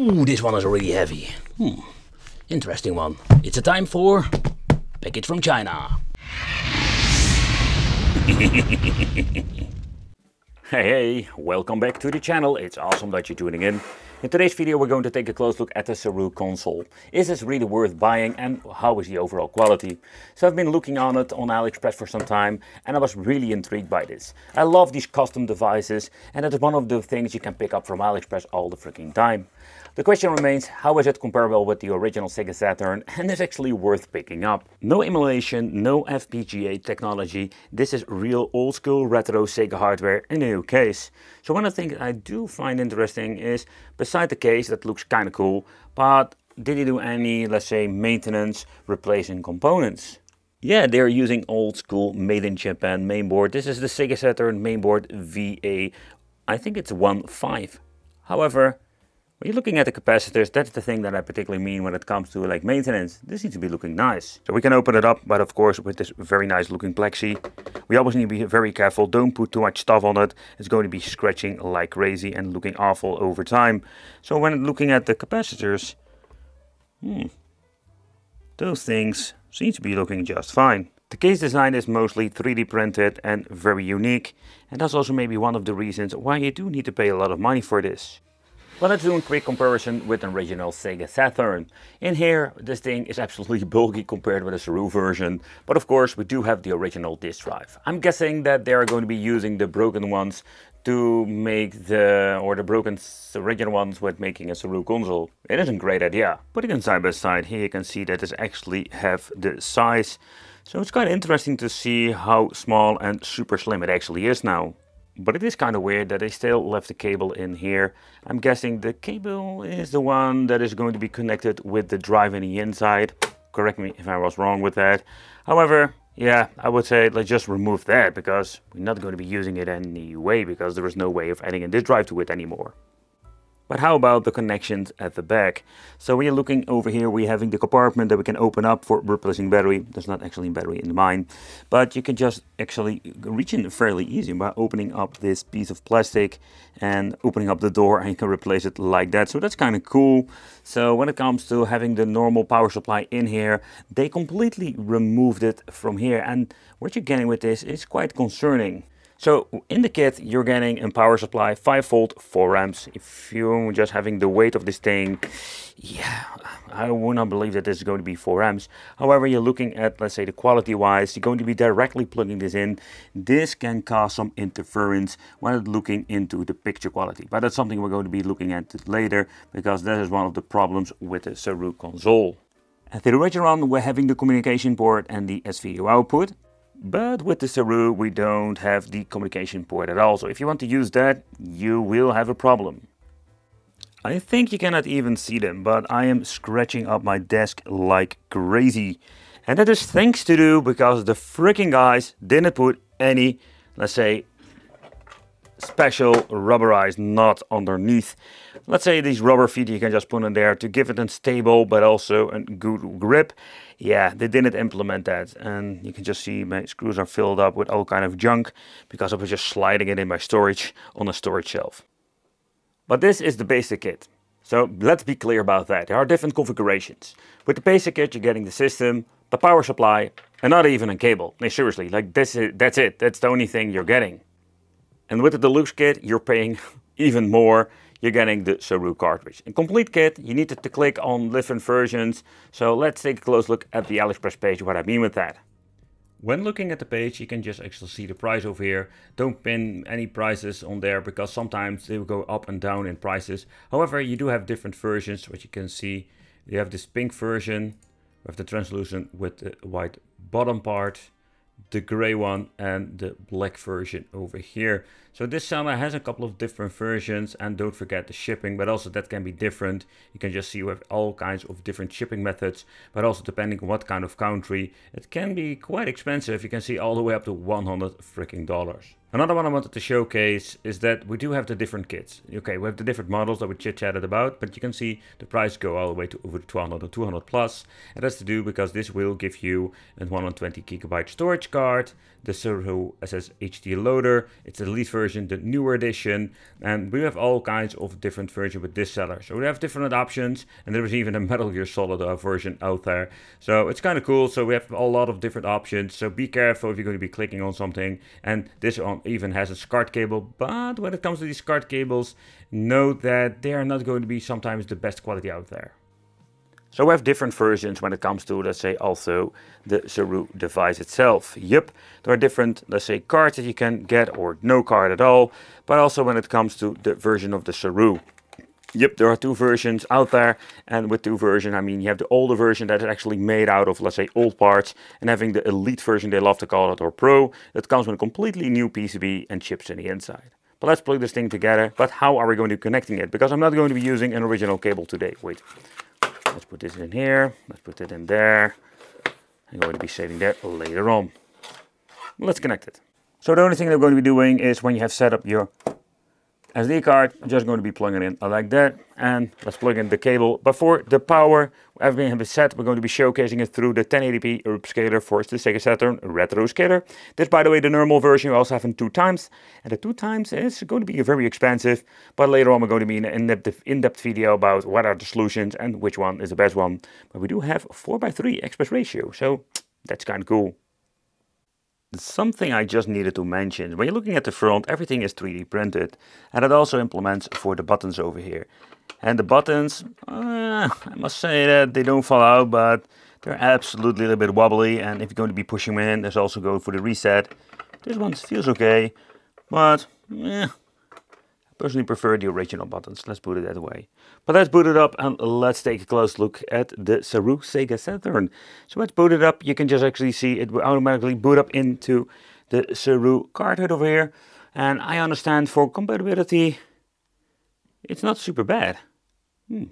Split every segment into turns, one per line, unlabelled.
Ooh, this one is really heavy. Interesting one. It's a time for package from China. Hey, welcome back to the channel. It's awesome that you're tuning in. In today's video we're going to take a close look at the Saroo console. Is this really worth buying and how is the overall quality? So I've been looking on it on AliExpress for some time and I was really intrigued by this. I love these custom devices and that is one of the things you can pick up from AliExpress all the freaking time. The question remains, how is it comparable with the original Sega Saturn and is actually worth picking up? No emulation, no FPGA technology, this is real old school retro Sega hardware in a new case. So one of the things I do find interesting is, beside the case that looks kind of cool, but did you do any, let's say, maintenance replacing components? Yeah, they're using old school made in Japan mainboard. This is the Sega Saturn mainboard VA, I think it's 1.5. However, when you're looking at the capacitors, that's the thing that I particularly mean when it comes to like maintenance. This needs to be looking nice. So we can open it up, but of course with this very nice looking plexi. We always need to be very careful, don't put too much stuff on it. It's going to be scratching like crazy and looking awful over time. So when looking at the capacitors, those things seem to be looking just fine. The case design is mostly 3D printed and very unique. And that's also maybe one of the reasons why you do need to pay a lot of money for this. Well, let's do a quick comparison with an original Sega Saturn. In here, this thing is absolutely bulky compared with the Saroo version, but of course we do have the original disk drive. I'm guessing that they are going to be using the broken ones to make the broken original ones with making a Saroo console. It isn't a great idea. Putting them side by side, here you can see that this actually have the size. So it's quite interesting to see how small and super slim it actually is now. But it is kind of weird that they still left the cable in here. I'm guessing the cable is the one that is going to be connected with the drive in the inside. Correct me if I was wrong with that. However, yeah, I would say let's just remove that because we're not going to be using it anyway because there is no way of adding a disk drive to it anymore. But how about the connections at the back? So when you're looking over here, we're having the compartment that we can open up for replacing battery. There's not actually a battery in mine, but you can just actually reach in fairly easy by opening up this piece of plastic and opening up the door and you can replace it like that. So that's kind of cool. So when it comes to having the normal power supply in here, they completely removed it from here. And what you're getting with this is quite concerning. So in the kit you're getting a power supply 5 volt 4 amps. If you're just having the weight of this thing, yeah, I would not believe that this is going to be 4 amps. However, you're looking at, let's say, the quality wise, you're going to be directly plugging this in. This can cause some interference when looking into the picture quality. But that's something we're going to be looking at later because that is one of the problems with the Saroo console. At the original one we're having the communication port and the S-video output. But with the Saroo we don't have the communication port at all, so if you want to use that, you will have a problem. I think you cannot even see them, but I am scratching up my desk like crazy. And that is thanks to do because the freaking guys didn't put any, let's say, special rubberized nut underneath. Let's say these rubber feet you can just put in there to give it a stable but also a good grip. Yeah, they didn't implement that and you can just see my screws are filled up with all kind of junk because I was just sliding it in my storage on a storage shelf. But this is the basic kit. So let's be clear about that. There are different configurations. With the basic kit you're getting the system, the power supply and not even a cable. No, seriously, like that's it. That's the only thing you're getting. And with the deluxe kit, you're paying even more. You're getting the Saroo cartridge. In complete kit, you need to click on different versions. So let's take a close look at the AliExpress page, what I mean with that. When looking at the page, you can just actually see the price over here. Don't pin any prices on there because sometimes they will go up and down in prices. However, you do have different versions, what you can see. You have this pink version with the translucent with the white bottom part, the gray one and the black version over here. So this seller has a couple of different versions and don't forget the shipping, but also that can be different. You can just see we have all kinds of different shipping methods, but also depending on what kind of country, it can be quite expensive. You can see all the way up to $100 freaking dollars. Another one I wanted to showcase is that we do have the different kits. Okay, we have the different models that we chit-chatted about, but you can see the price go all the way to over 200 or 200 plus. And that's to do because this will give you a 120 gigabyte storage card, the Saroo SSHD loader. It's the Elite version, the newer edition, and we have all kinds of different versions with this seller. So we have different options, and there is even a Metal Gear Solid version out there. So it's kind of cool. So we have a lot of different options. So be careful if you're going to be clicking on something. And this one even has a SCART cable, but when it comes to these SCART cables, note that they are not going to be sometimes the best quality out there. So we have different versions when it comes to, let's say, also the Saroo device itself. Yep, there are different, let's say, cards that you can get or no card at all. But also when it comes to the version of the Saroo. Yep, there are two versions out there. And with two versions, I mean, you have the older version that is actually made out of, let's say, old parts. And having the Elite version, they love to call it, or Pro, that comes with a completely new PCB and chips in the inside. But let's plug this thing together. But how are we going to be connecting it? Because I'm not going to be using an original cable today. Wait. Let's put this in here, let's put it in there. I'm going to be saving that later on. Let's connect it. So the only thing I'm going to be doing is when you have set up your SD card, I'm just going to be plugging it in like that. And let's plug in the cable. But for the power, everything has set. We're going to be showcasing it through the 1080p upscaler for the Sega Saturn retro scaler. This, by the way, the normal version we also have in 2x. And the 2x is going to be very expensive. But later on, we're going to be in an in-depth video about what are the solutions and which one is the best one. But we do have 4:3 aspect ratio. So that's kind of cool. Something I just needed to mention, when you're looking at the front, everything is 3D printed, and it also implements for the buttons over here. And the buttons, I must say that they don't fall out, but they're absolutely a little bit wobbly, and if you're going to be pushing them in, there's also go for the reset. This one feels okay, but I personally prefer the original buttons, let's put it that way. But let's boot it up and let's take a close look at the Saroo Sega Saturn. So let's boot it up. You can just actually see it will automatically boot up into the Saroo card hood over here. And I understand for compatibility, it's not super bad. And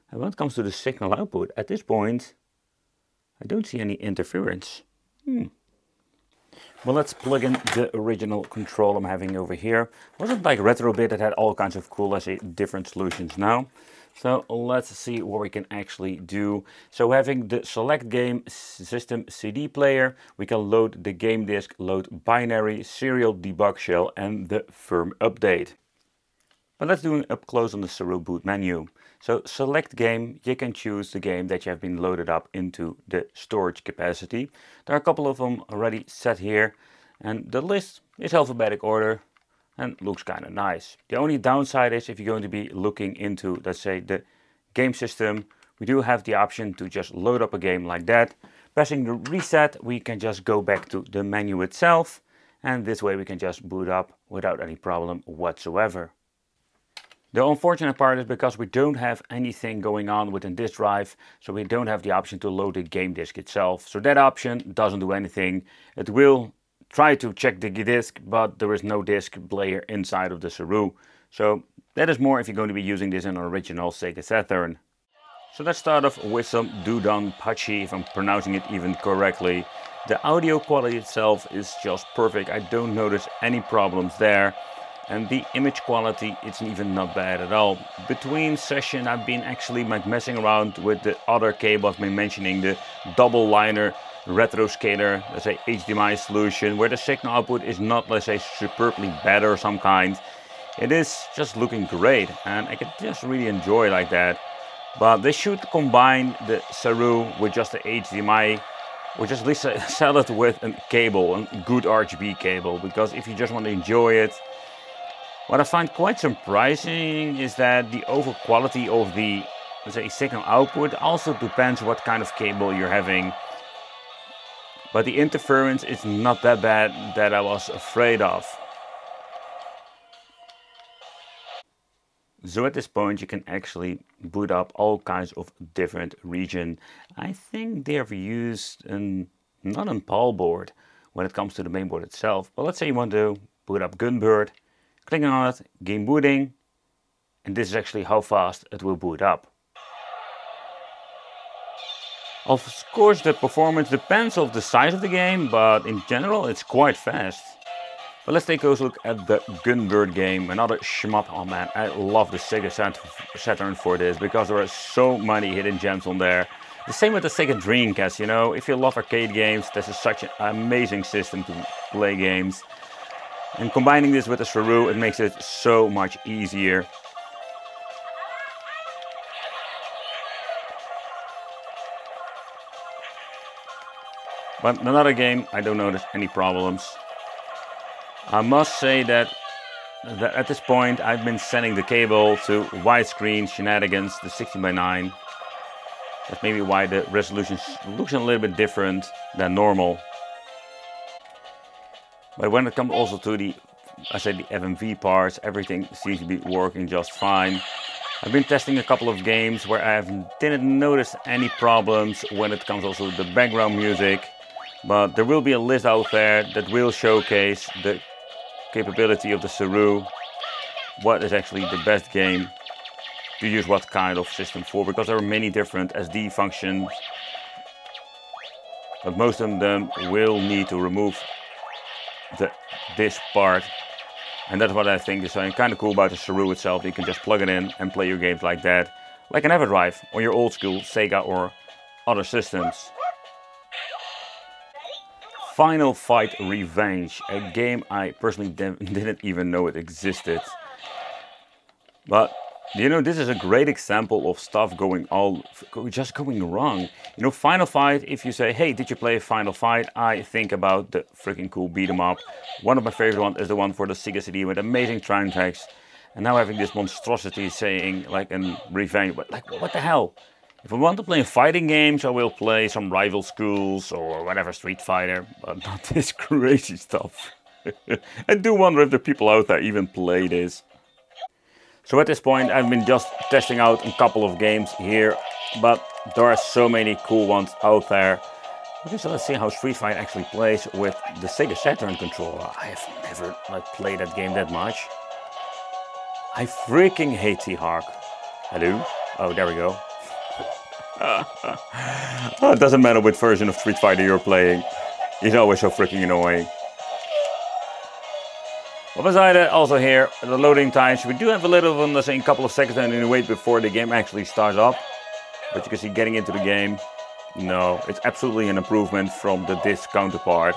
when it comes to the signal output, at this point, I don't see any interference. Well, let's plug in the original control I'm having over here. Wasn't like Retrobit that had all kinds of cool, let's say, different solutions now. So let's see what we can actually do. So having the select game system CD player, we can load the game disk, load binary, serial debug shell and the firm update. But let's do an up close on the Saroo boot menu. So select game, you can choose the game that you have been loaded up into the storage capacity. There are a couple of them already set here, and the list is alphabetic order and looks kind of nice. The only downside is if you're going to be looking into, let's say, the game system, we do have the option to just load up a game like that. Pressing the reset, we can just go back to the menu itself, and this way we can just boot up without any problem whatsoever. The unfortunate part is because we don't have anything going on within this drive, so we don't have the option to load the game disk itself. So that option doesn't do anything. It will try to check the disk, but there is no disk player inside of the Saroo. So that is more if you're going to be using this in an original Sega Saturn. So let's start off with some Dudon Pachi, if I'm pronouncing it even correctly. The audio quality itself is just perfect. I don't notice any problems there. And the image quality, it's even not bad at all. Between session, I've been actually messing around with the other cable I've been mentioning, the double liner retro scaler, let's say HDMI solution, where the signal output is not, let's say, superbly better or some kind. It is just looking great, and I can just really enjoy it like that. But they should combine the Saroo with just the HDMI, or just at least sell it with a cable, a good RGB cable, because if you just want to enjoy it, what I find quite surprising is that the overall quality of the, let's say, signal output also depends what kind of cable you're having. But the interference is not that bad that I was afraid of. So at this point you can actually boot up all kinds of different regions. I think they have used not a PAL board when it comes to the mainboard itself. But let's say you want to boot up Gunbird. Clicking on it, game booting, and this is actually how fast it will boot up. Of course, the performance depends on the size of the game, but in general it's quite fast. But let's take a close look at the Gunbird game, another shmup. Oh man, I love the Sega Saturn for this, because there are so many hidden gems on there. The same with the Sega Dreamcast, you know, if you love arcade games, this is such an amazing system to play games. And combining this with the Saroo, it makes it so much easier. But another game, I don't notice any problems. I must say that at this point I've been sending the cable to widescreen shenanigans, the 16:9. That's maybe why the resolution looks a little bit different than normal. But when it comes also to the FMV parts, everything seems to be working just fine. I've been testing a couple of games where I didn't notice any problems when it comes also to the background music. But there will be a list out there that will showcase the capability of the Saroo, what is actually the best game to use what kind of system for, because there are many different SD functions, but most of them will need to remove this part, and that's what I think is kind of cool about the Saroo itself. You can just plug it in and play your games like that, like an EverDrive on your old school Sega or other systems. Final Fight Revenge, a game I personally didn't even know it existed. But you know, this is a great example of stuff just going wrong. You know, Final Fight, if you say, hey, did you play Final Fight? I think about the freaking cool beat 'em up. One of my favorite ones is the one for the Sega CD with amazing soundtracks. And now having this monstrosity saying like a revenge, but like what the hell? If I want to play fighting games, I will play some Rival Schools or whatever, Street Fighter, but not this crazy stuff. I do wonder if the people out there even play this. So at this point, I've been just testing out a couple of games here, but there are so many cool ones out there. Okay, so let's see how Street Fighter actually plays with the Sega Saturn controller. I have never played that game that much. I freaking hate T-Hawk. Hello? Oh, there we go. Oh, it doesn't matter which version of Street Fighter you're playing. He's always so freaking annoying. Well, beside that, also here, the loading times. We do have a little of, let's say, a couple of seconds and you wait before the game actually starts up. But you can see getting into the game, no, it's absolutely an improvement from the disc counterpart.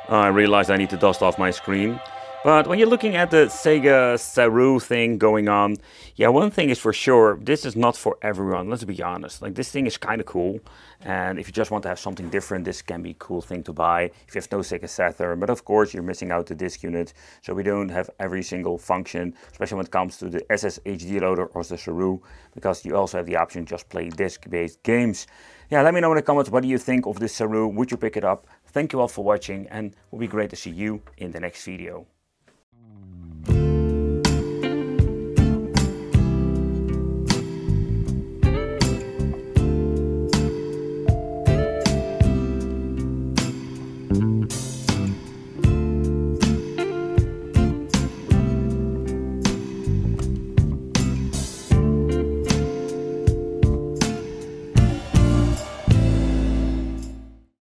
I realized I need to dust off my screen. But when you're looking at the Sega Saturn thing going on, yeah, one thing is for sure, this is not for everyone, let's be honest. Like, this thing is kind of cool, and if you just want to have something different, this can be a cool thing to buy if you have no Sega Saturn. But of course, you're missing out the disc unit, so we don't have every single function, especially when it comes to the SSHD loader or the Saroo, because you also have the option to just play disc-based games. Yeah, let me know in the comments, what do you think of this Saroo? Would you pick it up? Thank you all for watching, and it will be great to see you in the next video.